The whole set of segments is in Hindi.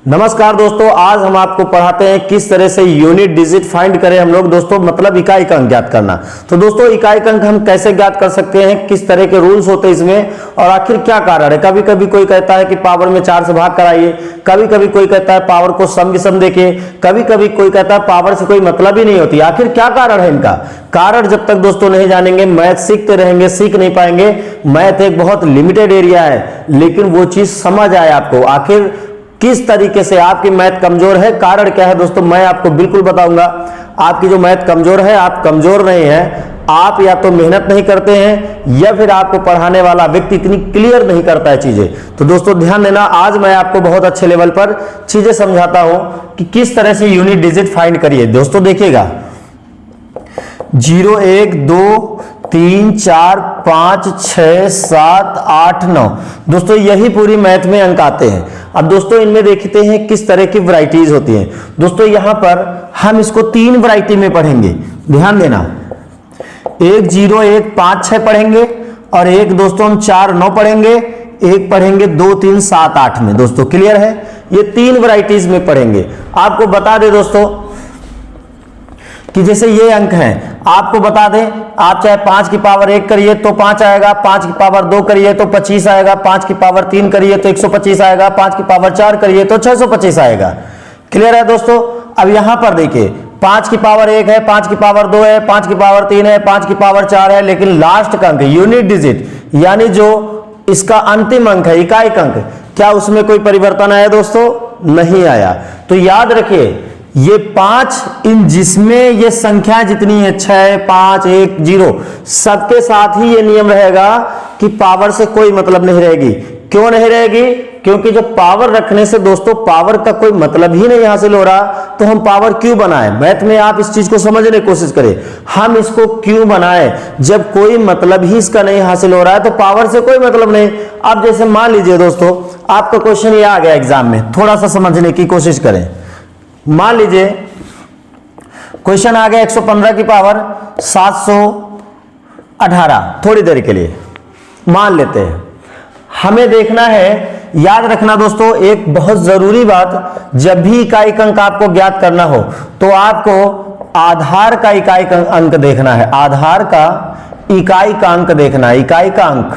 नमस्कार दोस्तों, आज हम आपको पढ़ाते हैं किस तरह से यूनिट डिजिट फाइंड करें हम लोग दोस्तों, मतलब इकाई अंक ज्ञात करना। तो दोस्तों इकाई अंक हम कैसे ज्ञात कर सकते हैं, किस तरह के रूल्स होते हैं इसमें और आखिर क्या कारण है। कभी कभी कोई कहता है कि पावर में 4 से भाग कराइए, कभी कभी कोई कहता है पावर को सम विषम देखिए, कभी कभी कोई कहता है पावर से कोई मतलब ही नहीं होती। आखिर क्या कारण है इनका? कारण जब तक दोस्तों नहीं जानेंगे, मैथ सीखते रहेंगे, सीख नहीं पाएंगे। मैथ एक बहुत लिमिटेड एरिया है, लेकिन वो चीज समझ आए आपको आखिर किस तरीके से आपकी मैथ कमजोर है, कारण क्या है दोस्तों, मैं आपको बिल्कुल बताऊंगा। आपकी जो मैथ कमजोर है, आप कमजोर नहीं है, आप या तो मेहनत नहीं करते हैं या फिर आपको पढ़ाने वाला व्यक्ति इतनी क्लियर नहीं करता है चीजें। तो दोस्तों ध्यान देना, आज मैं आपको बहुत अच्छे लेवल पर चीजें समझाता हूं कि किस तरह से यूनिट डिजिट फाइंड करिए। दोस्तों देखिएगा, 0 1 2 3 4 5 6 7 8 9 दोस्तों यही पूरी मैथ में अंक आते हैं। अब दोस्तों इनमें देखते हैं किस तरह की वैरायटीज होती हैं। दोस्तों यहां पर हम इसको 3 वैरायटी में पढ़ेंगे, ध्यान देना। 1 0 1 5 6 पढ़ेंगे और एक दोस्तों हम 4 9 पढ़ेंगे, एक पढ़ेंगे 2 3 7 8 में। दोस्तों क्लियर है, ये 3 वैरायटीज में पढ़ेंगे। आपको बता दे दोस्तों कि जैसे ये अंक हैं, आपको बता दें, आप चाहे 5 की पावर 1 करिए तो 5 आएगा, 5 की पावर 2 करिए तो 25 आएगा, 5 की पावर 3 करिए तो 125 आएगा, 5 की पावर 4 करिए तो 625 आएगा। क्लियर है दोस्तों? अब यहां पर देखिए, 5 की पावर 1 है, 5 की पावर 2 है, 5 की पावर 3 है, 5 की पावर 4 है, लेकिन लास्ट का अंक यूनिट डिजिट यानी जो इसका अंतिम अंक है, इकाई अंक, क्या उसमें कोई परिवर्तन आया दोस्तों? नहीं आया। तो याद रखिए, ये 5 इन जिसमें ये संख्या जितनी है 6 5 1 0 सबके साथ ही ये नियम रहेगा कि पावर से कोई मतलब नहीं रहेगी। क्यों नहीं रहेगी? क्योंकि जब पावर रखने से दोस्तों पावर का कोई मतलब ही नहीं हासिल हो रहा, तो हम पावर क्यों बनाए? मैथ में आप इस चीज को समझने की कोशिश करें, हम इसको क्यों बनाए? जब कोई मतलब ही इसका नहीं हासिल हो रहा है तो पावर से कोई मतलब नहीं। अब जैसे मान लीजिए दोस्तों, आपका क्वेश्चन ये आ गया एग्जाम में, थोड़ा सा समझने की कोशिश करें। मान लीजिए क्वेश्चन आ गया 115 की पावर 718, थोड़ी देर के लिए मान लेते हैं। हमें देखना है, याद रखना दोस्तों एक बहुत जरूरी बात, जब भी इकाई अंक आपको ज्ञात करना हो तो आपको आधार का इकाई अंक देखना है। आधार का इकाई का अंक देखना है। इकाई का अंक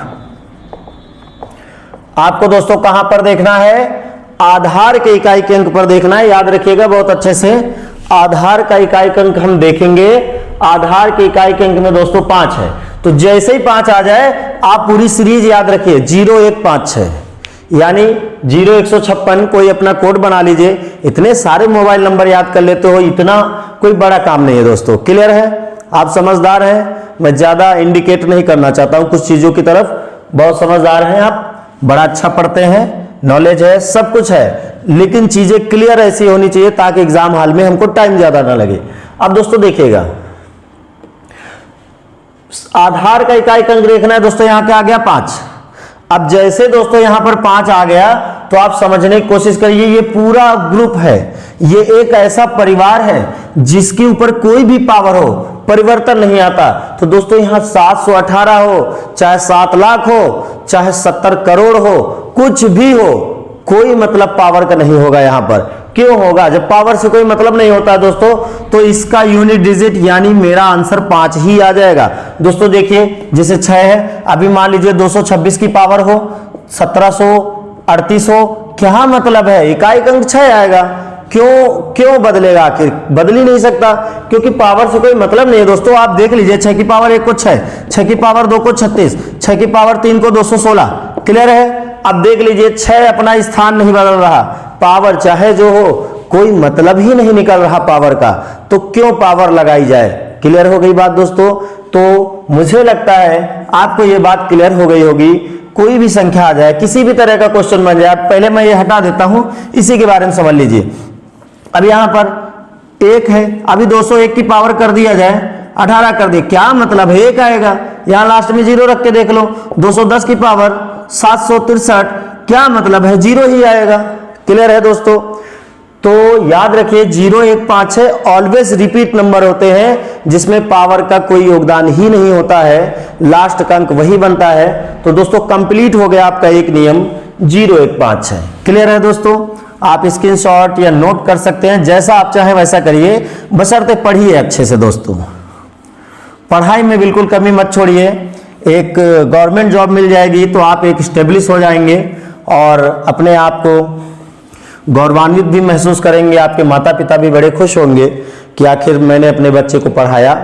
आपको दोस्तों कहां पर देखना है? आधार के इकाई के अंक पर देखना है। याद रखिएगा बहुत अच्छे से, आधार का इकाई अंक हम देखेंगे। आधार के इकाई के अंक में दोस्तों 5 है, तो जैसे ही 5 आ जाए आप पूरी सीरीज याद रखिए, 0 1 5 6 यानी 0 156। कोई अपना कोड बना लीजिए, इतने सारे मोबाइल नंबर याद कर लेते हो, इतना कोई बड़ा काम नहीं है दोस्तों। क्लियर है? आप समझदार हैं, मैं ज्यादा इंडिकेट नहीं करना चाहता हूं कुछ चीजों की तरफ। बहुत समझदार हैं आप, बड़ा अच्छा पढ़ते हैं, नॉलेज है, सब कुछ है, लेकिन चीजें क्लियर ऐसी होनी चाहिए ताकि एग्जाम हॉल में हमको टाइम ज्यादा ना लगे। अब दोस्तों देखिएगा, आधार का इकाई अंक देखना है दोस्तों, यहां क्या आ गया? 5। अब जैसे दोस्तों यहां पर 5 आ गया तो आप समझने की कोशिश करिए, ये पूरा ग्रुप है, ये एक ऐसा परिवार है जिसके ऊपर कोई भी पावर हो परिवर्तन नहीं आता। तो दोस्तों यहां 718 हो, चाहे 7 लाख हो, चाहे 70 करोड़ हो, कुछ भी हो, कोई मतलब पावर का नहीं होगा यहां पर। क्यों होगा? जब पावर से कोई मतलब नहीं होता दोस्तों, तो इसका यूनिट डिजिट यानी मेरा आंसर 5 ही आ जाएगा। दोस्तों देखिए, जैसे 6 है, अभी मान लीजिए 226 की पावर हो, 1738 हो, क्या मतलब है? इकाई अंक 6 आएगा। क्यों बदलेगा? आखिर बदल ही नहीं सकता, क्योंकि पावर से कोई मतलब नहीं है दोस्तों। आप देख लीजिए, 6 की पावर 1 को 6, 6 की पावर 2 को 36, 6 की पावर 3 को 216। क्लियर है? अब देख लीजिए, 6 अपना स्थान नहीं बदल रहा, पावर चाहे जो हो, कोई मतलब ही नहीं निकल रहा पावर का, तो क्यों पावर लगाई जाए? क्लियर हो गई बात दोस्तों? तो मुझे लगता है आपको ये बात क्लियर हो गई होगी। कोई भी संख्या आ जाए, किसी भी तरह का क्वेश्चन बन जाए, पहले मैं ये हटा देता हूं, इसी के बारे में समझ लीजिए। अब यहां पर 1 है, अभी 201 की पावर कर दिया जाए, 18 कर दिए, क्या मतलब है? 1 आएगा। यहां लास्ट में 0 रख के देख लो, 210 की पावर 763, क्या मतलब है? 0 ही आएगा। क्लियर है दोस्तों? तो याद रखिए, 0 1 5 6 ऑलवेज रिपीट नंबर होते हैं जिसमें पावर का कोई योगदान ही नहीं होता है, लास्ट का अंक वही बनता है। तो दोस्तों कंप्लीट हो गया आपका एक नियम, 0 1 5 6। क्लियर है दोस्तों? आप स्क्रीनशॉट या नोट कर सकते हैं, जैसा आप चाहें वैसा करिए, बशर्ते पढ़िए अच्छे से दोस्तों। पढ़ाई में बिल्कुल कमी मत छोड़िए। एक गवर्नमेंट जॉब मिल जाएगी तो आप एक स्टेब्लिश हो जाएंगे और अपने आप को गौरवान्वित भी महसूस करेंगे। आपके माता पिता भी बड़े खुश होंगे कि आखिर मैंने अपने बच्चे को पढ़ाया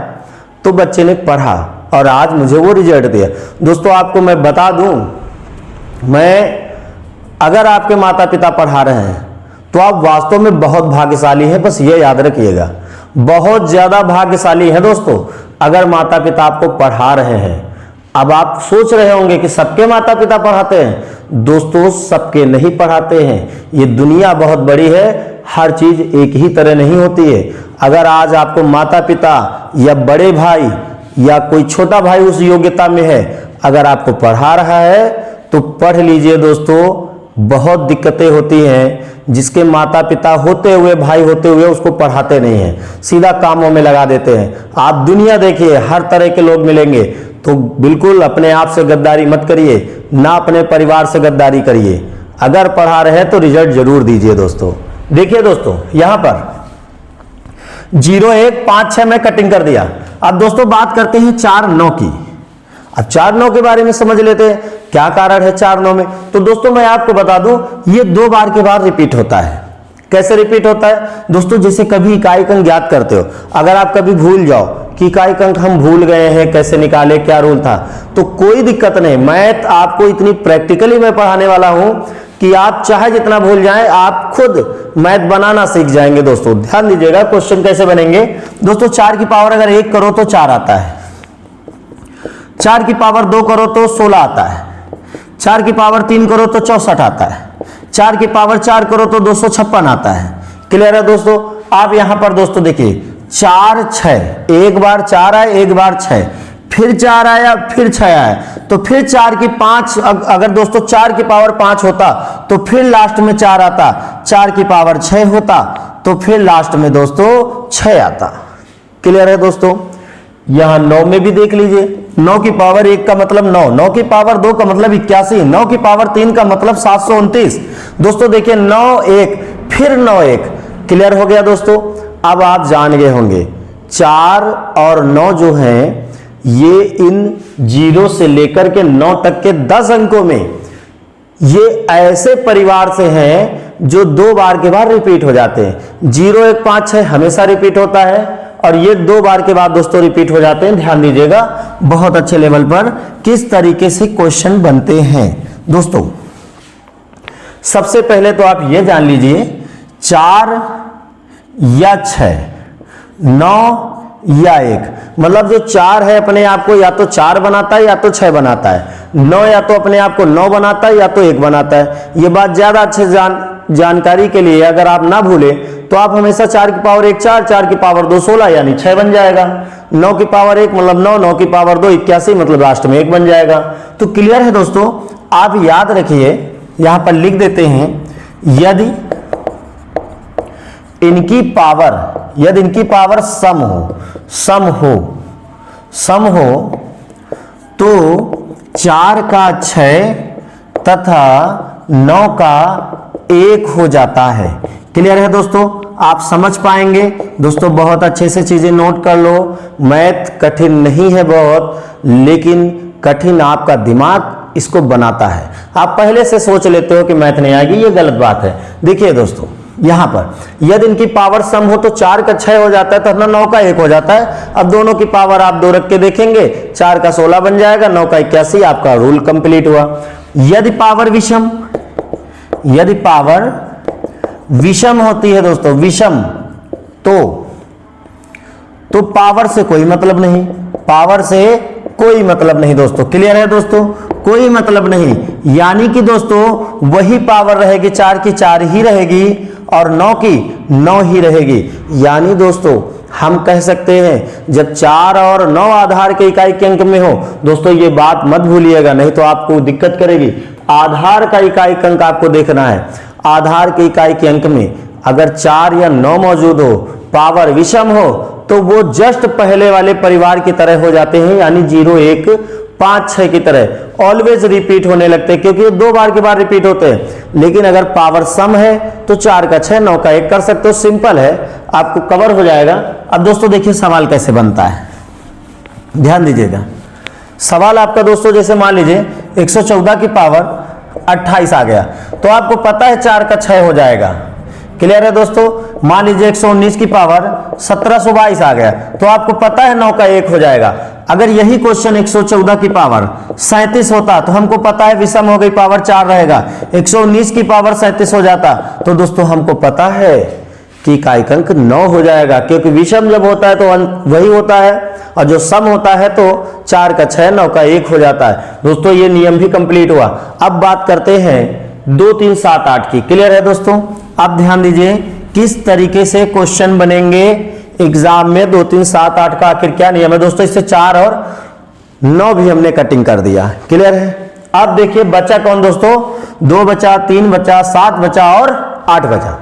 तो बच्चे ने पढ़ा और आज मुझे वो रिजल्ट दिया। दोस्तों आपको मैं बता दूं, अगर आपके माता पिता पढ़ा रहे हैं तो आप वास्तव में बहुत भाग्यशाली हैं। बस ये याद रखिएगा, बहुत ज्यादा भाग्यशाली हैं दोस्तों अगर माता पिता आपको पढ़ा रहे हैं। अब आप सोच रहे होंगे कि सबके माता पिता पढ़ाते हैं। दोस्तों सबके नहीं पढ़ाते हैं। ये दुनिया बहुत बड़ी है, हर चीज एक ही तरह नहीं होती है। अगर आज आपको माता पिता या बड़े भाई या कोई छोटा भाई उस योग्यता में है, अगर आपको पढ़ा रहा है तो पढ़ लीजिए दोस्तों। बहुत दिक्कतें होती हैं जिसके माता पिता होते हुए, भाई होते हुए उसको पढ़ाते नहीं हैं, सीधा कामों में लगा देते हैं। आप दुनिया देखिए, हर तरह के लोग मिलेंगे। तो बिल्कुल अपने आप से गद्दारी मत करिए, ना अपने परिवार से गद्दारी करिए। अगर पढ़ा रहे हैं तो रिजल्ट जरूर दीजिए दोस्तों। देखिए दोस्तों यहां पर 0 1 5 6 में कटिंग कर दिया। अब दोस्तों बात करते हैं 4 9 की। अब 4 9 के बारे में समझ लेते हैं, क्या कारण है 4 9 में। तो दोस्तों मैं आपको बता दूं, ये 2 बार के बाद रिपीट होता है। कैसे रिपीट होता है दोस्तों? जैसे कभी इकाई अंक ज्ञात करते हो, अगर आप कभी भूल जाओ कि इकाई अंक हम भूल गए हैं, कैसे निकाले, क्या रूल था, तो कोई दिक्कत नहीं। मैथ आपको इतनी प्रैक्टिकली मैं पढ़ाने वाला हूं कि आप चाहे जितना भूल जाएं, आप खुद मैथ बनाना सीख जाएंगे। दोस्तों ध्यान दीजिएगा, क्वेश्चन कैसे बनेंगे दोस्तों। 4 की पावर अगर 1 करो तो 4 आता है, 4 की पावर 2 करो तो 16 आता है, 4 की पावर 3 करो तो 64 आता है, 4 की पावर 4 करो तो 256 आता है। क्लियर है दोस्तों? आप यहां पर दोस्तों देखिए 4 6, एक बार 4 आए, एक बार 6, फिर 4 आया, फिर 6 आया, तो फिर 4 की 5, अगर दोस्तों 4 की पावर 5 होता तो फिर लास्ट में 4 आता, 4 की पावर 6 होता तो फिर लास्ट में दोस्तों 6 आता। क्लियर है दोस्तों? यहां 9 में भी देख लीजिए, 9 की पावर 1 का मतलब 9, 9 की पावर 2 का मतलब 81, 9 की पावर 3 का मतलब 729। दोस्तों देखिए 9 1, फिर 9 1। क्लियर हो गया दोस्तों? अब आप जान गए होंगे 4 और 9 जो हैं ये इन 0 से लेकर के 9 तक के 10 अंकों में ये ऐसे परिवार से हैं जो 2 बार के बाद रिपीट हो जाते हैं। 0 1 5 6 हमेशा रिपीट होता है और ये 2 बार के बाद दोस्तों रिपीट हो जाते हैं। ध्यान दीजिएगा बहुत अच्छे लेवल पर किस तरीके से क्वेश्चन बनते हैं दोस्तों। सबसे पहले तो आप ये जान लीजिए 4 या 6, 9 या 1, मतलब जो 4 है अपने आप को या तो 4 बनाता है या तो 6 बनाता है, 9 या तो अपने आप को 9 बनाता है या तो 1 बनाता है। ये बात ज्यादा अच्छे जानकारी के लिए अगर आप ना भूले तो आप हमेशा 4 की पावर 1 4, 4 की पावर 2 16 यानी 6 बन जाएगा, 9 की पावर 1 मतलब 9, 9 की पावर 2 81 मतलब लास्ट में 1 बन जाएगा। तो क्लियर है दोस्तों? आप याद रखिए, यहां पर लिख देते हैं यदि इनकी पावर सम हो तो 4 का 6 तथा 9 का 1 हो जाता है। क्लियर है दोस्तों? आप समझ पाएंगे दोस्तों। बहुत अच्छे से चीजें नोट कर लो। मैथ कठिन नहीं है बहुत, लेकिन कठिन आपका दिमाग इसको बनाता है। आप पहले से सोच लेते हो कि मैथ नहीं आएगी, ये गलत बात है। देखिए दोस्तों यहां पर यदि इनकी पावर सम हो तो 4 का 6 हो जाता है तो 9 का 1 हो जाता है। अब दोनों की पावर आप 2 रख के देखेंगे, 4 का 16 बन जाएगा, 9 का 81, आपका रूल कंप्लीट हुआ। यदि पावर विषम होती है दोस्तों, विषम, तो पावर से कोई मतलब नहीं, पावर से कोई मतलब नहीं दोस्तों। क्लियर है दोस्तों? कोई मतलब नहीं, यानी कि दोस्तों वही पावर रहेगी, 4 की 4 ही रहेगी और 9 की 9 ही रहेगी। यानी दोस्तों हम कह सकते हैं जब 4 और 9 आधार के इकाई के अंक में हो, दोस्तों ये बात मत भूलिएगा नहीं तो आपको दिक्कत करेगी। आधार का इकाई अंक आपको देखना है। आधार के इकाई के अंक में अगर 4 या 9 मौजूद हो, पावर विषम हो, तो वो जस्ट पहले वाले परिवार की तरह हो जाते हैं, यानी 0 1 5 6 की तरह ऑलवेज रिपीट होने लगते हैं, क्योंकि ये 2 बार के बाद रिपीट होते हैं। लेकिन अगर पावर सम है तो 4 का 6, 9 का 1 कर सकते हो, सिंपल है, आपको कवर हो जाएगा। अब दोस्तों देखिए सवाल कैसे बनता है, ध्यान दीजिएगा। सवाल आपका दोस्तों जैसे मान लीजिए 114 की पावर 28 आ गया, तो आपको पता है 4 का 6 हो जाएगा। क्लियर है दोस्तों। मान लीजिए 119 की पावर 1722 आ गया, तो आपको पता है 9 का 1 हो जाएगा। अगर यही क्वेश्चन 114 की पावर 37 होता तो हमको पता है विषम हो गई, पावर 4 रहेगा। 119 की पावर 37 हो जाता तो दोस्तों हमको पता है कि इकाई अंक 9 हो जाएगा, क्योंकि विषम जब होता है तो अंक वही होता है, और जो सम होता है तो 4 का 6, 9 का 1 हो जाता है। दोस्तों ये नियम भी कंप्लीट हुआ। अब बात करते हैं 2 3 7 8 की। क्लियर है दोस्तों। अब ध्यान दीजिए किस तरीके से क्वेश्चन बनेंगे एग्जाम में 2 3 7 8 का आखिर क्या नियम है दोस्तों। इससे 4 और 9 भी हमने कटिंग कर दिया। क्लियर है। अब देखिए बचा कौन दोस्तों, 2 बचा, 3 बचा, 7 बचा और 8 बचा।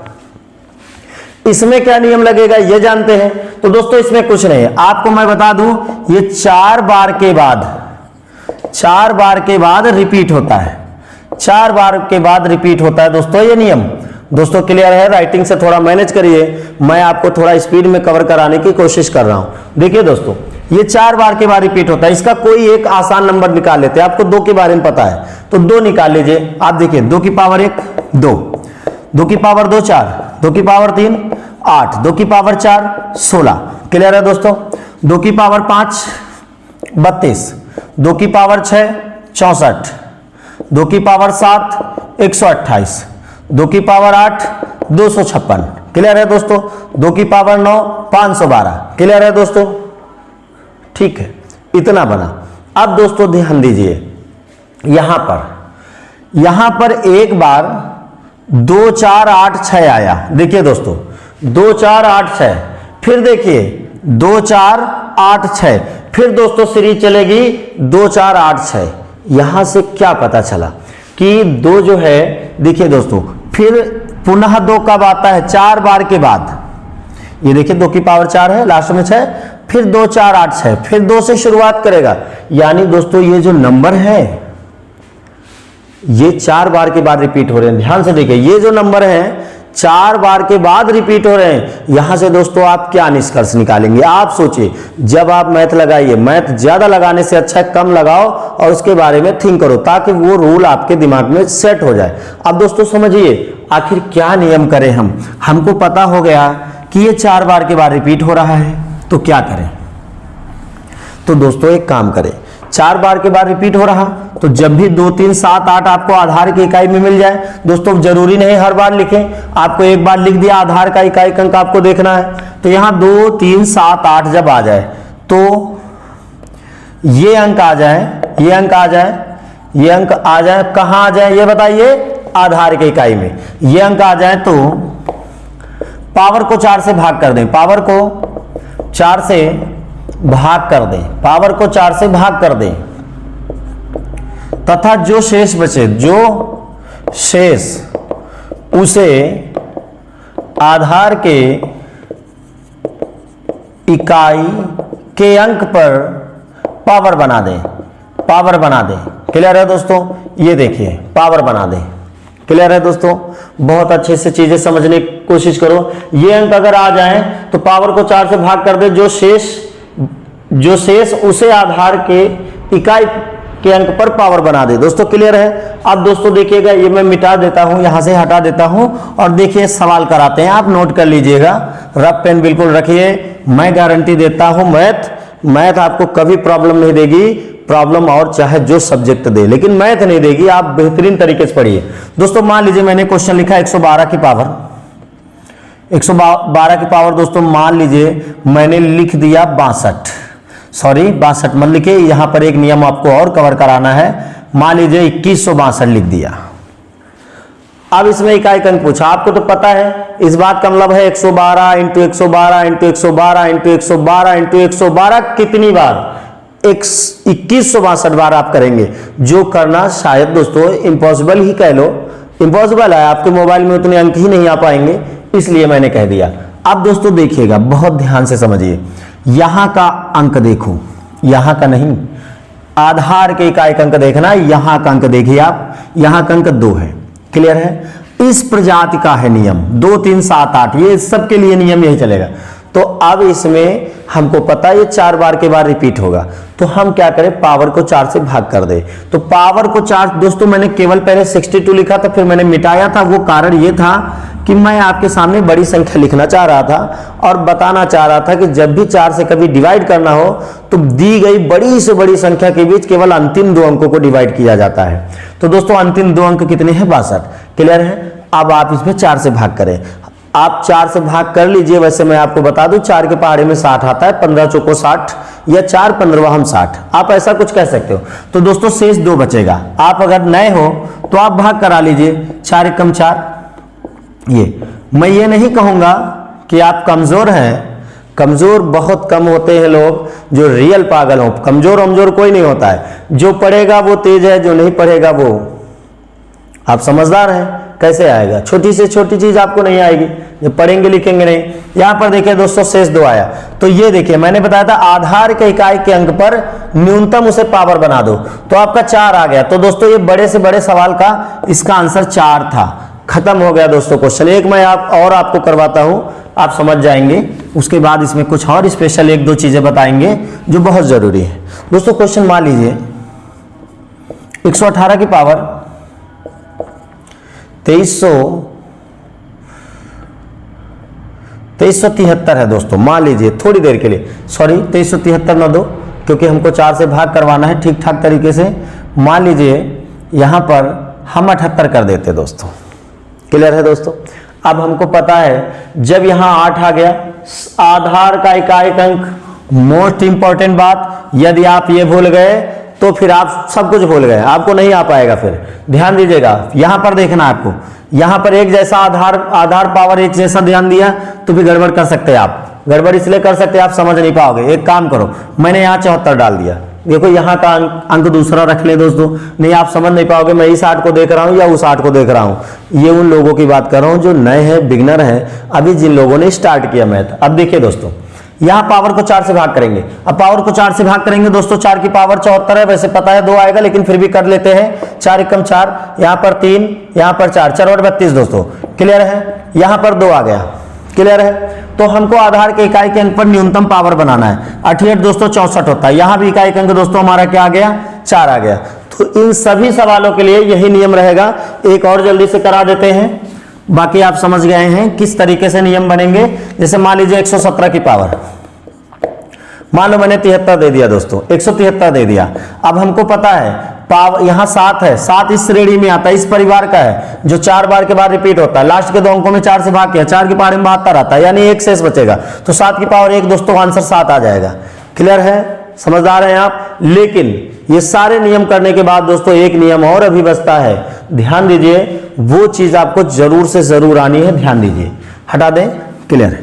इसमें क्या नियम लगेगा ये जानते हैं। तो दोस्तों इसमें कुछ नहीं है, आपको मैं बता दूं, ये 4 बार के बाद रिपीट होता है। 4 बार के बाद रिपीट होता है दोस्तों ये नियम। दोस्तों क्लियर है। राइटिंग से थोड़ा मैनेज करिए, मैं आपको थोड़ा स्पीड में कवर कराने की कोशिश कर रहा हूं। देखिए दोस्तों ये 4 बार के बाद रिपीट होता है। इसका कोई एक आसान नंबर निकाल लेते हैं। आपको 2 के बारे में पता है तो 2 निकाल लीजिए। आप देखिए 2 की पावर 1 2, 2 की पावर 2 4, 2 की पावर 3 8, 2 की पावर 4 16। क्लियर है दोस्तों। 2 की पावर 5 32, 2 की पावर 6 64, 2 की पावर 7 128, 2 की पावर 8 256। क्लियर है दोस्तों। 2 की पावर 9 512। क्लियर है दोस्तों। ठीक है, इतना बना। अब दोस्तों ध्यान दीजिए यहां पर एक बार 2 4 8 6 आया। देखिए दोस्तों 2 4 8 6, फिर देखिए 2 4 8 6, फिर दोस्तों सीरीज चलेगी 2 4 8 6। यहां से क्या पता चला कि 2 जो है, देखिए दोस्तों फिर पुनः 2 कब आता है, 4 बार के बाद। ये देखिए 2 की पावर 4 है, लास्ट में 6, फिर 2 4 8 6, फिर 2 से शुरुआत करेगा। यानी दोस्तों ये जो नंबर है ये 4 बार के बाद रिपीट हो रहे हैं। ध्यान से देखिए ये जो नंबर है 4 बार के बाद रिपीट हो रहे हैं। यहां से दोस्तों आप क्या निष्कर्ष निकालेंगे। आप सोचिए, जब आप मैथ लगाइए, मैथ ज्यादा लगाने से अच्छा कम लगाओ और उसके बारे में थिंक करो, ताकि वो रूल आपके दिमाग में सेट हो जाए। अब दोस्तों समझिए आखिर क्या नियम करें हम। हमको पता हो गया कि ये 4 बार के बाद रिपीट हो रहा है, तो क्या करें। तो दोस्तों एक काम करें, 4 बार के बाद रिपीट हो रहा तो जब भी 2 3 7 8 आपको आधार की इकाई में मिल जाए, दोस्तों जरूरी नहीं हर बार लिखें, आपको एक बार लिख दिया आधार का इकाई अंक आपको देखना है। तो यहां 2 3 7 8 जब आ जाए तो ये अंक आ जाए, ये अंक आ जाए, ये अंक आ जाए, कहां आ जाए ये बताइए, आधार की इकाई में। ये अंक आ जाए तो पावर को 4 से भाग कर दें, पावर को 4 से भाग कर दें, पावर को 4 से भाग कर दें, तथा जो शेष बचे, जो शेष उसे आधार के इकाई के अंक पर पावर बना दें, पावर बना दें। क्लियर है दोस्तों। ये देखिए पावर बना दें। क्लियर है दोस्तों। बहुत अच्छे से चीजें समझने की कोशिश करो। ये अंक अगर आ जाए तो पावर को 4 से भाग कर दे, जो शेष उसे आधार के इकाई के अंक पर पावर बना दे। दोस्तों क्लियर है। अब दोस्तों देखिएगा, ये मैं मिटा देता हूं, यहां से हटा देता हूं और देखिए सवाल कराते हैं। आप नोट कर लीजिएगा, रफ पेन बिल्कुल रखिए। मैं गारंटी देता हूं मैथ आपको कभी प्रॉब्लम नहीं देगी। प्रॉब्लम और चाहे जो सब्जेक्ट दे, लेकिन मैथ नहीं देगी। आप बेहतरीन तरीके से पढ़िए। दोस्तों मान लीजिए मैंने क्वेश्चन लिखा 112 की पावर, 112 की पावर दोस्तों मान लीजिए मैंने लिख दिया 62, सॉरी 62 मत लिखिए, यहां पर एक नियम आपको और कवर कराना है। मान लीजिए 2162 लिख दिया। अब इसमें इकाई अंक पूछा, आपको तो पता है इस बात का मतलब है 112 इंटू 112 इंटू 112 इंटू 112 इंटू 112 कितनी बार, 2162 बार आप करेंगे। जो करना शायद दोस्तों इम्पॉसिबल ही कह लो, इम्पॉसिबल है, आपके मोबाइल में उतने अंक ही नहीं आ पाएंगे, इसलिए मैंने कह दिया। अब दोस्तों देखिएगा, बहुत ध्यान से समझिए, यहां का अंक देखो, यहां का नहीं, आधार के इकाई अंक देखना, यहां का अंक देखिए आप, यहां का अंक 2 है। क्लियर है। इस प्रजाति का है नियम 2 3 7 8, ये सबके लिए नियम यही चलेगा। तो अब इसमें हमको पता है ये 4 बार के बाद रिपीट होगा, तो हम क्या करें, पावर को 4 से भाग कर दे। तो पावर को 4, दोस्तों मैंने केवल पहले 62 लिखा था, फिर मैंने मिटाया था। वो कारण ये था कि मैं आपके सामने बड़ी संख्या लिखना चाह रहा था और बताना चाह रहा था कि जब भी 4 से कभी डिवाइड करना हो तो दी गई बड़ी से बड़ी संख्या के बीच केवल अंतिम 2 अंकों को डिवाइड किया जाता है। तो दोस्तों अंतिम 2 अंक कितने हैं, 62। क्लियर है। अब आप इसमें 4 से भाग करें, आप 4 से भाग कर लीजिए। वैसे मैं आपको बता दूं 4 के पहाड़े में 60 आता है, 15 चौको 60 या 4 15 हम 60, आप ऐसा कुछ कह सकते हो। तो दोस्तों शेष 2 बचेगा। आप अगर नए हो तो आप भाग करा लीजिए, 4 एकम 4। ये मैं ये नहीं कहूंगा कि आप कमजोर हैं, कमजोर बहुत कम होते हैं लोग जो रियल पागल हो। कमजोर अमजोर कोई नहीं होता है, जो पढ़ेगा वो तेज है, जो नहीं पढ़ेगा वो, आप समझदार हैं। कैसे आएगा, छोटी से छोटी चीज आपको नहीं आएगी, जब पढ़ेंगे लिखेंगे नहीं। यहां पर देखिए दोस्तों शेष 2 आया, तो ये देखिए मैंने बताया था आधार के इकाई के अंक पर न्यूनतम उसे पावर बना दो, तो आपका 4 आ गया। तो दोस्तों ये बड़े से बड़े सवाल का इसका आंसर 4 था। खत्म हो गया दोस्तों क्वेश्चन। एक मैं आपको करवाता हूं, आप समझ जाएंगे। उसके बाद इसमें कुछ और स्पेशल 1 2 चीजें बताएंगे जो बहुत जरूरी है। दोस्तों क्वेश्चन मान लीजिए 118 की पावर 2373 है दोस्तों। मान लीजिए थोड़ी देर के लिए, सॉरी 2373 ना दो, क्योंकि हमको 4 से भाग करवाना है ठीक ठाक तरीके से। मान लीजिए यहां पर हम 78 कर देते दोस्तों। क्लियर है दोस्तों। अब हमको पता है जब यहां 8 आ गया, आधार का इकाई अंक, मोस्ट इंपॉर्टेंट बात, यदि आप ये भूल गए तो फिर आप सब कुछ भूल गए, आपको नहीं आ पाएगा। फिर ध्यान दीजिएगा, यहां पर देखना आपको, यहां पर एक जैसा आधार पावर एक जैसा ध्यान दिया तो भी गड़बड़ कर सकते हैं आप। गड़बड़ इसलिए कर सकते हैं आप समझ नहीं पाओगे। एक काम करो, मैंने यहां 74 डाल दिया, देखो यहां का अंक दूसरा रख ले दोस्तों, नहीं आप समझ नहीं पाओगे। मैं इस 8 को देख रहा हूं या उस 8 को देख रहा हूं। ये उन लोगों की बात कर रहा हूं जो नए हैं, बिगनर हैं, अभी जिन लोगों ने स्टार्ट किया मैथ। अब देखिए दोस्तों, यहां पावर को 4 से भाग करेंगे। अब पावर को 4 से भाग करेंगे दोस्तों, 4 की पावर 74 है, वैसे पता है 2 आएगा लेकिन फिर भी कर लेते हैं। 4 एकम 4, यहां पर 3, यहां पर 4, 4 और 32 दोस्तों। क्लियर है। यहां पर 2 आ गया। क्लियर है। तो हमको आधार के इकाई के अंक पर न्यूनतम पावर बनाना है। 88 दोस्तों 64 होता है, यहां भी इकाई अंक दोस्तों हमारा क्या आ गया, 4 आ गया। तो इन सभी सवालों के लिए यही नियम रहेगा। एक और जल्दी से करा देते हैं, बाकी आप समझ गए हैं किस तरीके से नियम बनेंगे। जैसे मान लीजिए 117 की पावर, मान लो मैंने 73 दे दिया दोस्तों, 173 दे दिया। अब हमको पता है पावर यहां 7 है, 7 इस श्रेणी में आता है, इस परिवार का है जो 4 बार के बाद रिपीट होता है। लास्ट के 2 अंकों में 4 से भाग किया, 4 की पावर में 72 आता है, यानी 1 शेष बचेगा। तो 7 की पावर 1 दोस्तों, आंसर 7 आ जाएगा। क्लियर है, समझदार हैं आप। लेकिन ये सारे नियम करने के बाद दोस्तों एक नियम और अभी बचता है, ध्यान दीजिए, वो चीज आपको जरूर से जरूर आनी है, ध्यान दीजिए। हटा दें। क्लियर है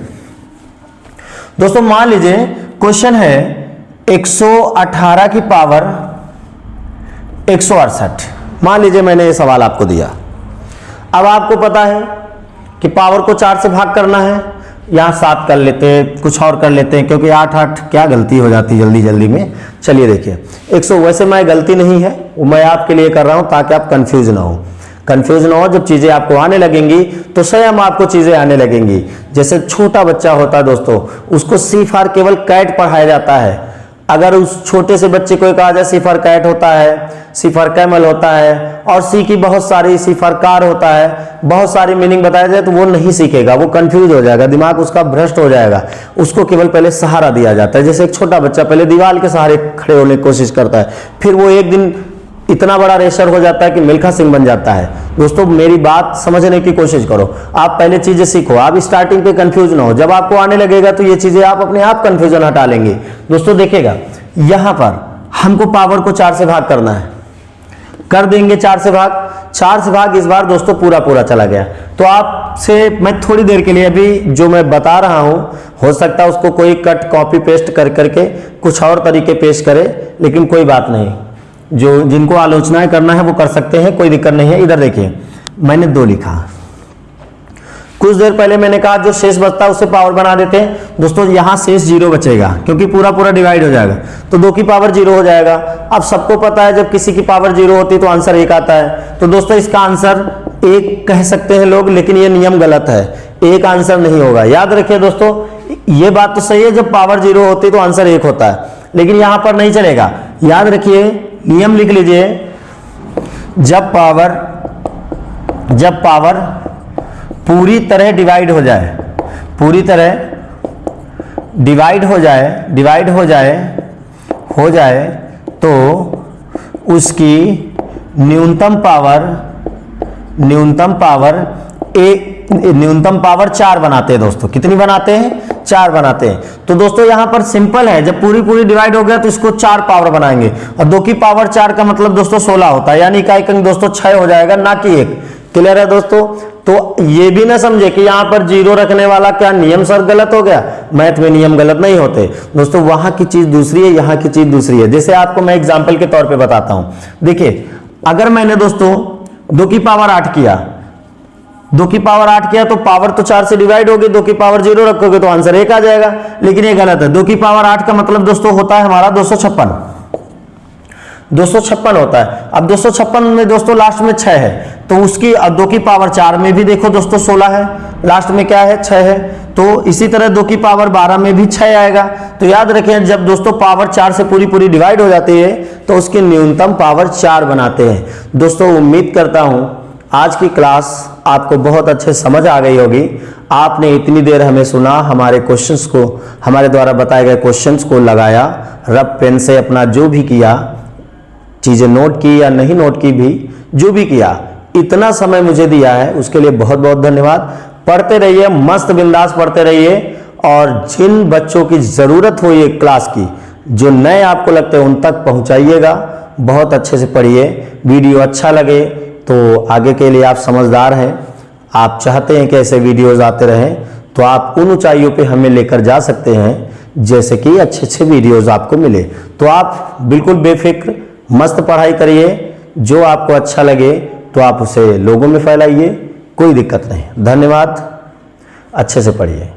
दोस्तों। मान लीजिए क्वेश्चन है 118 की पावर 168। मान लीजिए मैंने ये सवाल आपको दिया। अब आपको पता है कि पावर को 4 से भाग करना है, यहां 7 कर लेते हैं, कुछ और कर लेते हैं, क्योंकि 8 क्या गलती हो जाती जल्दी जल्दी में। चलिए देखिए 100, वैसे मैं गलती नहीं है, वो मैं आपके लिए कर रहा हूं ताकि आप कंफ्यूज ना हो। कंफ्यूज ना हो, जब चीजें आपको आने लगेंगी तो स्वयं आपको चीजें आने लगेंगी। जैसे छोटा बच्चा होता है दोस्तों, उसको सी फॉर केवल कैट पढ़ाया जाता है। अगर उस छोटे से बच्चे को कहा जाए सी फॉर कैट होता है, सी फॉर कैमल होता है, और सी की बहुत सारी, सी फॉर कार होता है, बहुत सारी मीनिंग बताया जाए तो वो नहीं सीखेगा, वो कंफ्यूज हो जाएगा, दिमाग उसका भ्रष्ट हो जाएगा। उसको केवल पहले सहारा दिया जाता है। जैसे एक छोटा बच्चा पहले दीवार के सहारे खड़े होने की कोशिश करता है, फिर वो एक दिन इतना बड़ा रेसर हो जाता है कि मिल्खा सिंह बन जाता है। दोस्तों मेरी बात समझने की कोशिश करो, आप पहले चीजें सीखो, आप स्टार्टिंग पे कंफ्यूज ना हो। जब आपको आने लगेगा तो ये चीजें आप अपने आप कंफ्यूजन हटा लेंगे। दोस्तों देखिएगा, यहां पर हमको पावर को 4 से भाग करना है, कर देंगे 4 से भाग। 4 से भाग इस बार दोस्तों पूरा पूरा चला गया। तो आपसे मैं थोड़ी देर के लिए अभी जो मैं बता रहा हूं, हो सकता है उसको कोई कट कॉपी पेस्ट कर करके कुछ और तरीके पेश करे, लेकिन कोई बात नहीं, जो जिनको आलोचनाएं करना है वो कर सकते हैं, कोई दिक्कत नहीं है। इधर देखिए मैंने 2 लिखा, कुछ देर पहले मैंने कहा जो शेष बचता है उसे पावर बना देते हैं। दोस्तों यहाँ शेष 0 बचेगा क्योंकि पूरा पूरा डिवाइड हो जाएगा, तो 2 की पावर 0 हो जाएगा। अब सबको पता है जब किसी की पावर 0 होती है तो आंसर 1 आता है, तो दोस्तों इसका आंसर 1 कह सकते हैं लोग, लेकिन ये नियम गलत है, 1 आंसर नहीं होगा। याद रखिए दोस्तों, ये बात तो सही है, जब पावर 0 होती है तो आंसर 1 होता है, लेकिन यहां पर नहीं चलेगा। याद रखिए, नियम लिख लीजिए, जब पावर पूरी तरह डिवाइड हो जाए, पूरी तरह डिवाइड हो जाए तो उसकी न्यूनतम पावर 4 बनाते हैं दोस्तों। कितनी बनाते हैं? 4 बनाते हैं। तो दोस्तों यहां पर सिंपल है, जब पूरी पूरी डिवाइड हो गया तो इसको 4 पावर बनाएंगे, और 2 की पावर 4 का मतलब दोस्तों 16 होता है, यानी इकाई अंक दोस्तों 6 हो जाएगा, ना कि 1। क्लियर है दोस्तों? तो ये भी ना समझे कि यहां पर 0 रखने वाला क्या नियम सर गलत हो गया। मैथ में नियम गलत नहीं होते दोस्तों, वहां की चीज दूसरी है, यहां की चीज दूसरी है। जैसे आपको मैं एग्जांपल के तौर पे बताता हूं, देखिए अगर मैंने दोस्तों 2 की पावर 8 किया, 2 की पावर 8 किया तो पावर तो 4 से डिवाइड होगी, 2 की पावर 0 रखोगे तो आंसर 1 आ जाएगा, लेकिन ये गलत है। 2 की पावर 8 का मतलब दोस्तों होता है हमारा 256 होता है। अब 256 में दोस्तों लास्ट में 6 है, तो उसकी 2 की पावर 4 में भी देखो दोस्तों 16 है, लास्ट में क्या है? 6 है। तो इसी तरह 2 की पावर 12 में भी 6 आएगा। तो याद रखें, जब दोस्तों पावर 4 से पूरी पूरी डिवाइड हो जाती है तो उसकी न्यूनतम पावर 4 बनाते हैं। दोस्तों उम्मीद करता हूं आज की क्लास आपको बहुत अच्छे समझ आ गई होगी। आपने इतनी देर हमें सुना, हमारे क्वेश्चंस को, हमारे द्वारा बताए गए क्वेश्चंस को लगाया, रब पेन से अपना जो भी किया, चीजें नोट की या नहीं नोट की भी, जो भी किया, इतना समय मुझे दिया है उसके लिए बहुत बहुत धन्यवाद। पढ़ते रहिए, मस्त बिंदास पढ़ते रहिए, और जिन बच्चों की जरूरत हो ये क्लास की, जो नए आपको लगते हैं उन तक पहुंचाइएगा। बहुत अच्छे से पढ़िए। वीडियो अच्छा लगे तो आगे के लिए आप समझदार हैं, आप चाहते हैं कि ऐसे वीडियोज आते रहें, तो आप उन ऊंचाइयों पे हमें लेकर जा सकते हैं जैसे कि अच्छे अच्छे वीडियोज आपको मिले। तो आप बिल्कुल बेफिक्र मस्त पढ़ाई करिए, जो आपको अच्छा लगे तो आप उसे लोगों में फैलाइए, कोई दिक्कत नहीं। धन्यवाद, अच्छे से पढ़िए।